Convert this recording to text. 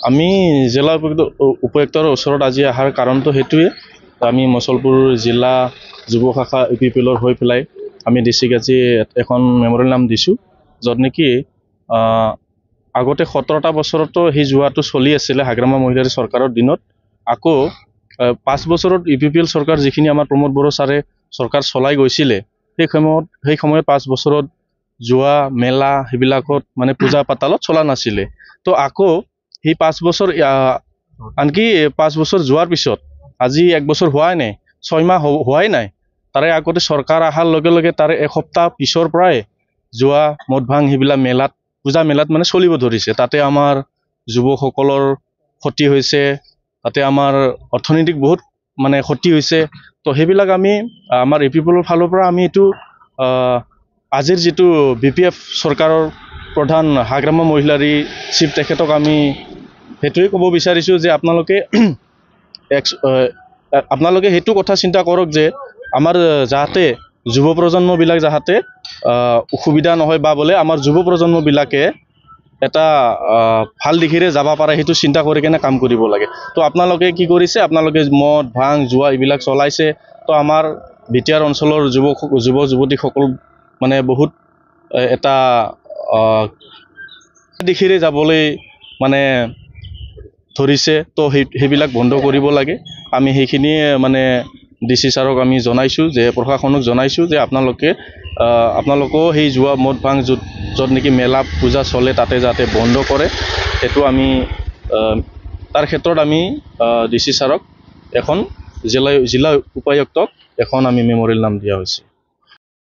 আমি জিলা উপায়ুক্তৰ ওচৰত আজি অহাৰ কাৰণটো সেইটোৱে আমি মচলপুৰ জিলা যুৱ শাখা UPPL হৈ পেলাই আমি ডিষ্ট্ৰিক্ট আজি এখন মেমৰিয়েল নাম দিছোঁ য'ত নেকি আগতে 17টা বছৰতো সেই যোৱাটো চলি আছিলে হাগ্ৰামা মহিলাৰী চৰকাৰৰ দিনত আকৌ 5 বছৰত UPPL চৰকাৰ যিখিনি আমাৰ প্ৰমোদ বড়ো ছাৰে চৰকাৰ চলাই গৈছিলে সেই সময়ত 5 বছৰত যোৱা মেলা সেইবিলাকত মানে পূজা পাতালত চলা নাছিলে তো আকৌ সেই 5 বছৰ আনকি 5 বছৰ যোৱাৰ পিছত আজি 1 বছৰ হোৱাই নাই 6 মাহ হোৱাই নাই তাৰে আগতে চৰকাৰ আহাৰ লগে লগে তাৰে এসপ্তাহ পিছৰ পৰাই যোৱা মদ ভাং সেইবিলাক মেলাত পূজা মেলাত মানে চলিব ধৰিছে তাতে আমাৰ যুৱকসকলৰ ক্ষতি হৈছে তাতে আমাৰ অৰ্থনৈতিক বহুত মানে ক্ষতি হৈছে তো সেইবিলাক আমি আমাৰ UPPLৰ ফালৰ পৰা আমি এইটো আজিৰ যেটো BPF চৰকাৰৰ প্ৰধান হাগ্ৰামা মহিলাৰী চিফ তেখেতক আমি হেতুই ক'ব বিচাৰিছো যে আপোনালোকে হেতু কথা চিন্তা কৰক যে আমাৰ যাতে যুৱ প্ৰজন্মবিলাক যাতে অসুবিধা নহয় বা বলে আমাৰ যুৱ প্ৰজন্মবিলাকে এটা ভাল দিশৰে যাব পাৰে হেতু চিন্তা কৰি কেনে কাম কৰিব লাগে তো আপোনালোকে কি কৰিছে আপোনালোকে মদ ভাং জুৱা এইবিলাক চলাইছে তো আমাৰ বিটিআৰ অঞ্চলৰ যুৱ যুৱতীসকল মানে বহুত এটা দিশৰে যাবলৈ মানে ধৰিছে তো সেইবিলাক বন্ধ কৰিব লাগে আমি সেইখিনি মানে DC ছাৰক আমি জনাইছো যে প্ৰশাসনক জনাইছো যে আপোনালোকো সেই জুৱা মদ ভাং য'ত নেকি মেলা পূজা চলে তাতে যাতে বন্ধ কৰে সেইটো আমি তাৰ ক্ষেত্ৰত আমি DC ছাৰক এখন জিলা উপায়ুক্তক এখন আমি মেমৰিয়েল নাম দিয়া হৈছে